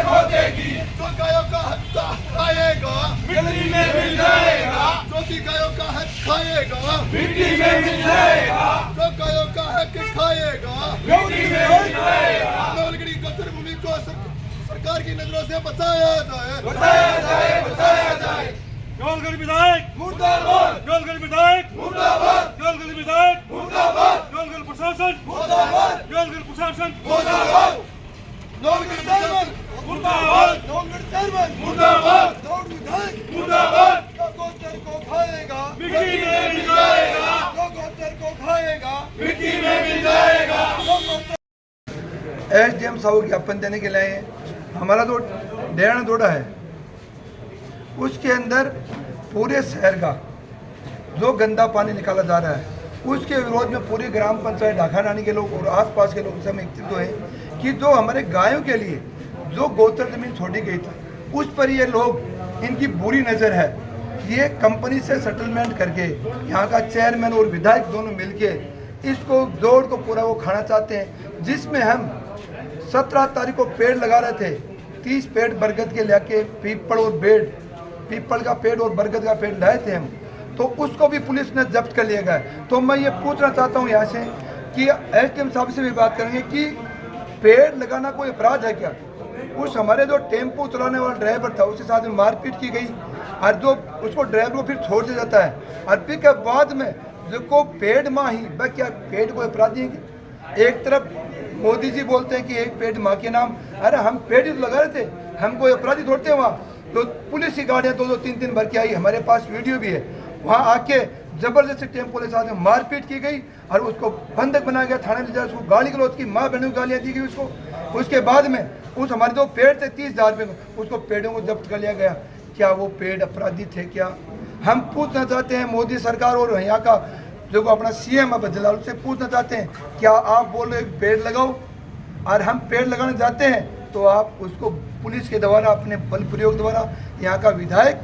खो देगी। जो गायों का हक खाएगा मिट्टी में मिल जाएगा। जो भी गायों का हक खाएगा मिट्टी में मिल जाएगा। जो गायों का हक खाएगा मिट्टी में मिल जाएगा। नवलगढ़ी गोचर भूमि को सरकार की नजरों से बचाया जाए, बचाया जाए, बचाया जाए। नवलगढ़ विधायक मुर्दाबाद, नवलगढ़ विधायक मुर्दाबाद, नवलगढ़ विधायक मुर्दाबाद, नवलगढ़ प्रशासन मुर्दाबाद, नवलगढ़ प्रशासन मुर्दाबाद, नवलगढ़ चेयरमैन मुर्दाबाद, नवलगढ़ चेयरमैन मुर्दाबाद, नवलगढ़ विधायक मुर्दाबाद। जो गोचर को खाएगा मिट्टी में मिल जाएगा। जो गोचर को खाएगा मिट्टी में मिल जाएगा। एसडीएम साहब ज्ञापन देने के लिए आए हैं। हमारा जो डेढ़ दौड़ा है उसके अंदर पूरे शहर का जो गंदा पानी निकाला जा रहा है उसके विरोध में पूरी ग्राम पंचायत ढाकारानी के लोग और आसपास के लोग सब एकत्रित हुए हैं कि जो हमारे गायों के लिए जो गोचर जमीन छोड़ी गई थी उस पर ये लोग इनकी बुरी नज़र है। ये कंपनी से सेटलमेंट करके यहाँ का चेयरमैन और विधायक दोनों मिलके इसको जोड़ को पूरा वो खाना चाहते हैं, जिसमें हम 17 तारीख को पेड़ लगा रहे थे। 30 पेड़ बरगद के लेके पीपल का पेड़ और बरगद का पेड़ लाए थे हम, तो उसको भी पुलिस ने जब्त कर लिया गया। तो मैं ये पूछना चाहता हूँ यहाँ से कि एसडीएम साहब से भी बात करेंगे कि पेड़ लगाना कोई अपराध है क्या? उस हमारे जो टेम्पो चलाने वाला ड्राइवर था उसके साथ में मारपीट की गई और जो उसको ड्राइवर को फिर छोड़ दिया जाता है और फिर के बाद में जो को पेड़ माँ ही वह क्या पेड़ कोई अपराधी है? एक तरफ मोदी जी बोलते हैं कि एक पेड़ माँ के नाम, अरे हम पेड़ ही तो लगा रहे थे, हम कोई अपराधी थोड़ते हैं। वहाँ तो पुलिस की गाड़ियाँ 2-3 भर के आई, हमारे पास वीडियो भी है। वहाँ आके जबरदस्ती टेम्पो के साथ में मारपीट की गई और उसको बंधक बनाया गया, थाने ले जाकर उसको गाली गलौज की माँ बहनों को गालियाँ दी गई उसको। उसके बाद में उस हमारे जो पेड़ थे 30,000 रुपये को उसको पेड़ों को जब्त कर लिया गया। क्या वो पेड़ अपराधी थे क्या? हम पूछना चाहते हैं मोदी सरकार और यहाँ का जो अपना सीएम है बजलाल से पूछना चाहते हैं, क्या आप बोल रहे पेड़ लगाओ और हम पेड़ लगाने जाते हैं तो आप उसको पुलिस के द्वारा अपने बल प्रयोग द्वारा यहाँ का विधायक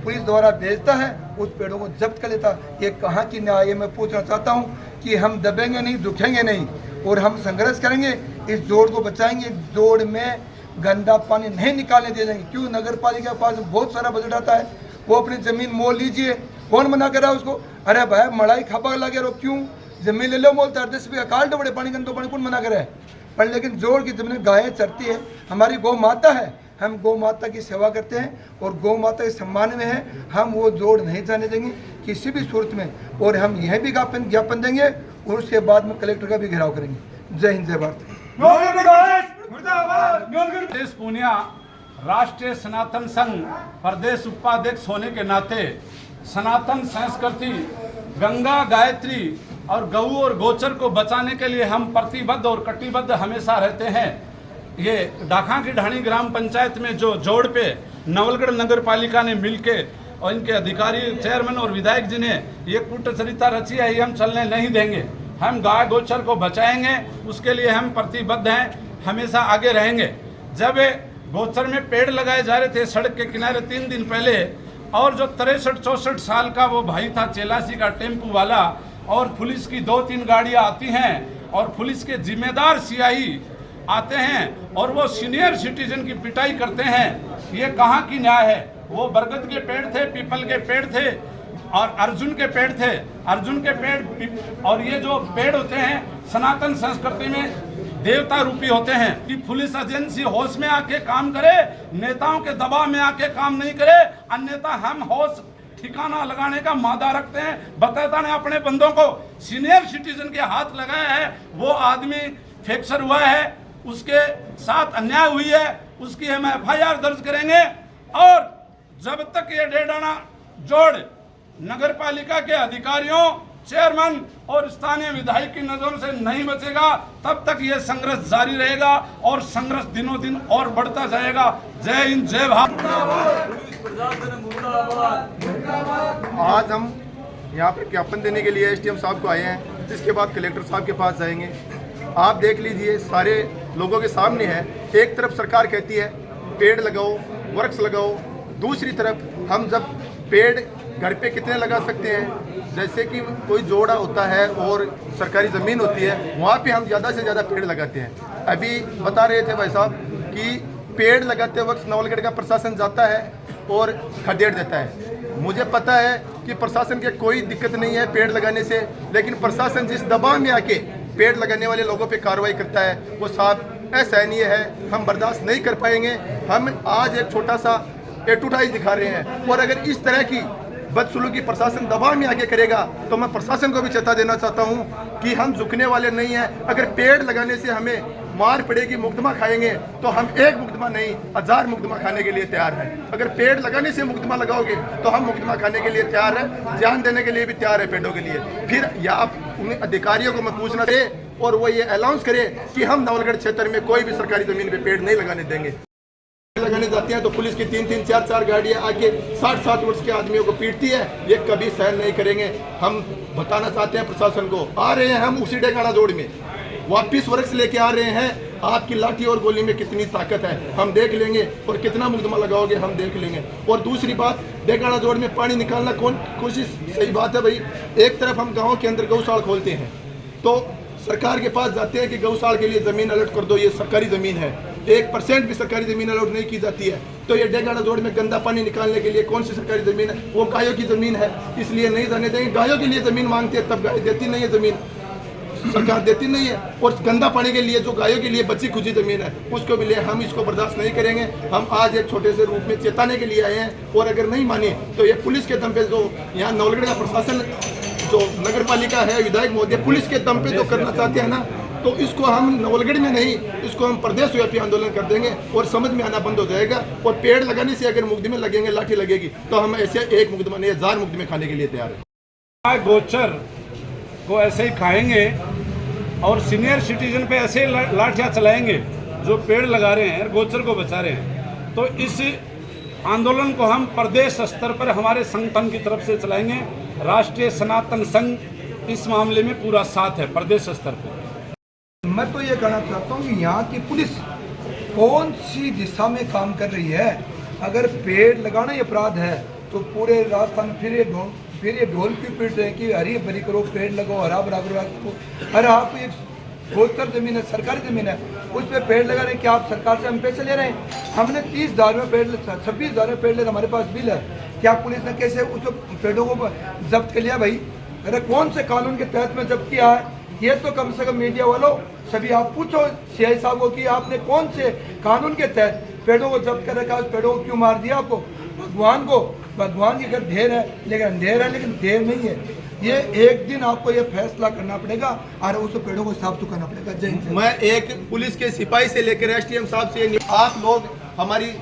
पुलिस द्वारा भेजता है, उस पेड़ों को जब्त कर लेता। ये कहाँ की न्याय है? मैं पूछना चाहता हूँ कि हम दबेंगे नहीं, झुकेंगे नहीं और हम संघर्ष करेंगे, इस जोड़ को बचाएंगे। जोड़ में गंदा पानी नहीं निकालने दे देंगे। क्यों? नगर पालिका के पास बहुत सारा बजट आता है, वो अपनी ज़मीन मोल लीजिए, कौन मना कर रहा है उसको? अरे भाई मड़ाई खापा लगे रहो, क्यों जमीन ले लो, मोल 10 रुपये काल दो बड़े पानी गंदो पानी, कौन मना करे है? पर लेकिन जोड़ की जमीन गायें चरती है, हमारी गौ माता है, हम गौ माता की सेवा करते हैं और गौ माता के सम्मान में है, हम वो जोड़ नहीं जाने देंगे किसी भी सूरत में। और हम यह भी ज्ञापन देंगे और उसके बाद में कलेक्टर का भी घेराव करेंगे। जय हिंद, जय भारत। प्रदेश पूर्णिया राष्ट्रीय सनातन संघ प्रदेश उपाध्यक्ष होने के नाते सनातन संस्कृति, गंगा, गायत्री और गऊ और गोचर को बचाने के लिए हम प्रतिबद्ध और कटिबद्ध हमेशा रहते हैं। ये डाखा की ढाणी ग्राम पंचायत में जो जोड़ पे नवलगढ़ नगर पालिका ने मिलके और इनके अधिकारी, चेयरमैन और विधायक जी ने ये कूटचरिता रची है, ये हम चलने नहीं देंगे। हम गाय गोचर को बचाएंगे, उसके लिए हम प्रतिबद्ध हैं, हमेशा आगे रहेंगे। जब गोचर में पेड़ लगाए जा रहे थे सड़क के किनारे 3 दिन पहले, और जो 63-64 साल का वो भाई था चेलासी का टेम्पू वाला, और पुलिस की 2-3 गाड़ियां आती हैं और पुलिस के जिम्मेदार सियाही आते हैं और वो सीनियर सिटीजन की पिटाई करते हैं, ये कहाँ की न्याय है? वो बरगद के पेड़ थे, पीपल के पेड़ थे और अर्जुन के पेड़ थे। अर्जुन के पेड़ और ये जो पेड़ होते हैं सनातन संस्कृति में देवता रूपी होते हैं। कि पुलिस एजेंसी होश में आके काम करे, नेताओं के दबाव में आके काम नहीं करे, अन्यथा हम होश ठिकाना लगाने का मादा रखते हैं। बताता ने अपने बंदों को सीनियर सिटीजन के हाथ लगाया है, वो आदमी फ्रैक्चर हुआ है, उसके साथ अन्याय हुई है, उसकी हम FIR दर्ज करेंगे। और जब तक ये डेढ़ाना जोड़ नगर पालिका के अधिकारियों, चेयरमैन और स्थानीय विधायक की नजरों से नहीं बचेगा, तब तक ये संघर्ष जारी रहेगा और संघर्ष दिनों दिन और बढ़ता जाएगा। जय हिंद, जय भारत। आज हम यहाँ पे ज्ञापन देने के लिए एसडीएम साहब को आए हैं, इसके बाद कलेक्टर साहब के पास जाएंगे। आप देख लीजिए, सारे लोगों के सामने है। एक तरफ सरकार कहती है पेड़ लगाओ, वृक्ष लगाओ, दूसरी तरफ हम जब पेड़ घर पे कितने लगा सकते हैं, जैसे कि कोई जोड़ा होता है और सरकारी ज़मीन होती है, वहाँ पे हम ज़्यादा से ज़्यादा पेड़ लगाते हैं। अभी बता रहे थे भाई साहब कि पेड़ लगाते वक्त नवलगढ़ का प्रशासन जाता है और खदेड़ देता है। मुझे पता है कि प्रशासन के कोई दिक्कत नहीं है पेड़ लगाने से, लेकिन प्रशासन जिस दबाव में आके पेड़ लगाने वाले लोगों पे कार्रवाई करता है वो साहब असहनीय है, हम बर्दाश्त नहीं कर पाएंगे। हम आज एक छोटा सा एटूटाइज दिखा रहे हैं, और अगर इस तरह की बदसलूकी प्रशासन दबाव में आगे करेगा तो मैं प्रशासन को भी चेता देना चाहता हूं कि हम झुकने वाले नहीं हैं। अगर पेड़ लगाने से हमें मार पड़ेगी, मुकदमा खाएंगे, तो हम एक मुकदमा नहीं 1000 मुकदमा खाने के लिए तैयार हैं। अगर पेड़ लगाने से मुकदमा लगाओगे तो हम मुकदमा खाने के लिए तैयार हैं, जान देने के लिए भी तैयार है पेड़ों के लिए। फिर या आप उन अधिकारियों को मैं पूछना चाहिए और वो ये अनाउंस करे कि हम नवलगढ़ क्षेत्र में कोई भी सरकारी जमीन पे पेड़ नहीं लगाने देंगे। लगाने जाते हैं तो पुलिस की 3-3, 4-4 गाड़ियां आके 60-60 वर्ष के आदमियों को पीटती है, ये कभी सहन नहीं करेंगे। हम बताना चाहते हैं प्रशासन को, आ रहे हैं हम उसी डेगाना जोड़ में वापिस वर्ग से लेके आ रहे हैं, आपकी लाठी और गोली में कितनी ताकत है हम देख लेंगे, और कितना मुकदमा लगाओगे हम देख लेंगे। और दूसरी बात, डेगाना जोड़ में पानी निकालना कौन कोशिश, सही बात है भाई, एक तरफ हम गाँव के अंदर गौशाला खोलते हैं तो सरकार के पास जाते हैं कि गौशाला के लिए ज़मीन अलर्ट कर दो, ये सरकारी ज़मीन है, 1% भी सरकारी ज़मीन अलर्ट नहीं की जाती है। तो ये डेगाना जोड़ में गंदा पानी निकालने के लिए कौन सी सरकारी ज़मीन है, वो गायों की ज़मीन है, इसलिए नहीं जाने देंगे। गायों के लिए ज़मीन मांगते हैं तब गाय देती नहीं है, ज़मीन सरकार देती नहीं है, और गंदा पानी के लिए जो गायों के लिए बची खुची ज़मीन है उसको भी ले, हम इसको बर्दाश्त नहीं करेंगे। हम आज एक छोटे से रूप में चेताने के लिए आए हैं, और अगर नहीं माने तो ये पुलिस के दम पे जो यहाँ नवलगढ़ का प्रशासन, जो नगर पालिका है, विधायक महोदय पुलिस के दम पे जो करना चाहते हैं ना, तो इसको हम नवलगढ़ में नहीं, इसको हम प्रदेश व्यापी आंदोलन कर देंगे और समझ में आना बंद हो जाएगा। और पेड़ लगाने से अगर मुकदमे लगेंगे, लाठी लगेगी, तो हम ऐसे एक मुकदमा नहीं 1000 मुकदमे खाने के लिए तैयार हैं। गोचर को ऐसे ही खाएंगे और सीनियर सिटीजन पे ऐसे ही लाठियाँ चलाएंगे जो पेड़ लगा रहे हैं, गोचर को बचा रहे हैं। तो इस आंदोलन को हम प्रदेश स्तर पर हमारे संगठन की तरफ से चलाएंगे। राष्ट्रीय सनातन संघ इस मामले में पूरा साथ है प्रदेश स्तर पर। मैं तो ये कहना चाहता हूँ कि यहाँ की पुलिस कौन सी दिशा में काम कर रही है। अगर पेड़ लगाना ही अपराध है तो पूरे राजस्थान फिर ये ढोल क्यों पीट रहे हैं कि हरी भरी करो, पेड़ लगाओ, हरा भरा करो। अरे आप एक गोचर जमीन है, सरकारी जमीन है, उस पर पेड़ लगा रहे हैं। क्या आप सरकार से हम पैसे ले रहे हैं? हमने 30,000 में पेड़, 26,000 में पेड़ ले, हमारे पास बिल है। क्या पुलिस ने कैसे उस पेड़ों को जब्त कर लिया भाई? अरे कौन से कानून के तहत में जब्त किया है? ये तो कम से कम मीडिया वालों सभी आप पूछो सीआई साहब को कि आपने कौन से कानून के तहत पेड़ों को जब्त कर रखा है, उस पेड़ों को क्यों मार दिया? आपको भगवान की अगर ढेर है, लेकिन अंधेर है, लेकिन देर नहीं है। ये एक दिन आपको ये फैसला करना पड़ेगा और उस पेड़ों को साफ तो करना पड़ेगा। जय हिंद। मैं एक पुलिस के सिपाही से लेकर एसडीएम साहब से, आप लोग हमारी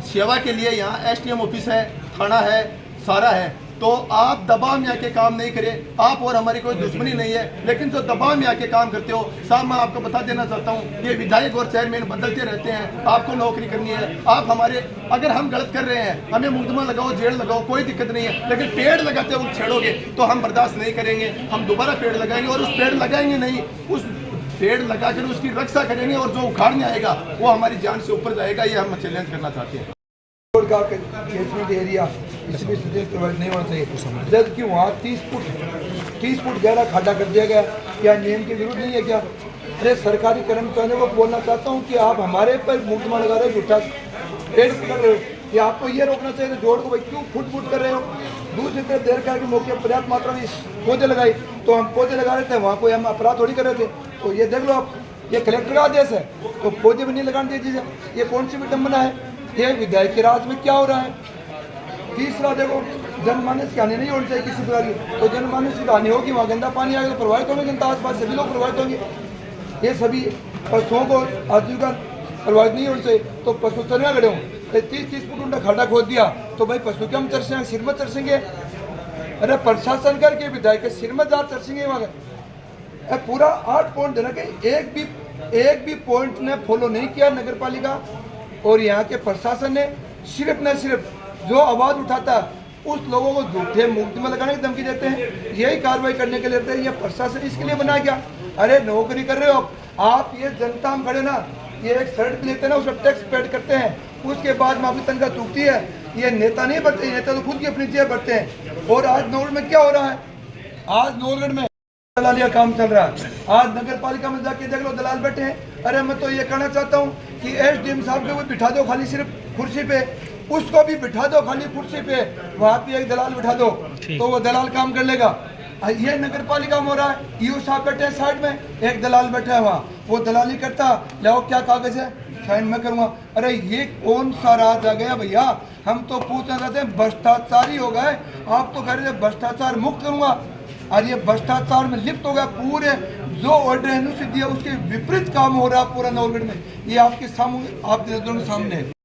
सेवा के लिए यहाँ एसडीएम ऑफिस है, थाना है, सारा है, तो आप दबाव में आके काम नहीं करें। आप और हमारी कोई दुश्मनी नहीं है, लेकिन जो दबाव में आके काम करते हो साहब, मैं आपको बता देना चाहता हूँ, ये विधायक और चेयरमैन बदलते रहते हैं, आपको नौकरी करनी है। आप हमारे, अगर हम गलत कर रहे हैं, हमें मुकदमा लगाओ, जेल लगाओ, कोई दिक्कत नहीं है, लेकिन पेड़ लगाते हुए छेड़ोगे तो हम बर्दाश्त नहीं करेंगे। हम दोबारा पेड़ लगाएंगे, और उस पेड़ लगाएंगे नहीं, उस पेड़ लगाकर उसकी रक्षा करेंगे, और जो उखाड़ने आएगा वो हमारी जान से ऊपर जाएगा। ये हम चैलेंज करना चाहते हैं। का कैचमेंट एरिया इसमें प्रोवाइड नहीं होना चाहिए, जबकि वहाँ 30 फुट गहरा खाड्डा कर दिया गया। क्या नियम के विरुद्ध नहीं है क्या? अरे सरकारी कर्मचारियों को बोलना चाहता हूँ कि आप हमारे पर मुकदमा लगा रहे हो, झूठा पेड़ कर रहे हो, कि आपको ये रोकना चाहिए जोड़ को भाई क्यों फुट कर रहे हो। दूसरी तरफ देर करके मौके पर पर्याप्त मात्रा में पौधे लगाए, तो हम पौधे लगा रहे थे, वहाँ कोई हम अपराध थोड़ी कर रहे थे। तो ये देख लो आप, ये कलेक्टर का आदेश है, तो पौधे भी नहीं लगाने दीजिए। ये कौन सी विडम्बना है? ये विधायक के राज में क्या हो रहा है? तीसरा देखो, जनमानस की हानि नहीं होनी चाहिए किसी प्रकार की, तो जनमानस की हानि होगी, वहाँ गंदा पानी आएगा तो प्रभावित होंगे जनता, आसपास सभी लोग प्रभावित होंगे। ये सभी पशुओं को आजीविका प्रभावित नहीं होनी चाहिए। तो पशु चरने खड़े हों, 30 फुट उनका खड्डा खोद दिया तो भाई पशु के हम चरसेंगे, सिर में चरसेंगे। अरे प्रशासन करके विधायक के सिर में जा चरसेंगे वहाँ। पूरा 8 पॉइंट देना कि एक भी पॉइंट ने फॉलो नहीं किया नगर पालिका और यहाँ के प्रशासन ने। सिर्फ न सिर्फ जो आवाज़ उठाता है उस लोगों को झूठे मुकदमे लगाने की धमकी देते हैं, यही कार्रवाई करने के लिए रहते हैं। ये प्रशासन इसके लिए बनाया गया। अरे नौकरी कर रहे हो आप, ये जनता हम खड़े ना, ये एक शर्ट लेते हैं ना, उसका टैक्स पेड करते हैं, उसके बाद में अपनी तनख्वाह चूकती है। ये नेता नहीं बढ़ते, नेता तो खुद की अपनी जेब बढ़ते हैं। और आज नौगढ़ में क्या हो रहा है? आज नौगढ़ में दलालिया काम चल रहा है। आज नगर पालिका में जाके देख लो, दलाल बैठे हैं। अरे मैं तो ये कहना चाहता हूँ कि एसडीएम साहब को भी बिठा दो खाली सिर्फ कुर्सी पे, उसको भी बिठा दो खाली कुर्सी पे, वहाँ पे एक दलाल बिठा दो तो वो दलाल काम कर लेगा। ये नगर पालिका में हो रहा है, ईओ साहब बैठे हैं साइड में, एक दलाल बैठा है वहाँ, वो दलाली करता, लाओ क्या कागज है, साइन मैं करूँगा। अरे ये कौन सा राज आ गया भैया? हम तो पूछना चाहते हैं, भ्रष्टाचारी हो गए, आप तो कह रहे थे भ्रष्टाचार मुक्त करूँगा, और ये भ्रष्टाचार में लिप्त हो गया। पूरे जो ऑर्डर है दिया उसके विपरीत काम हो रहा है पूरा नौगढ़ में। ये आपके सामने, आपके नजरों के सामने है।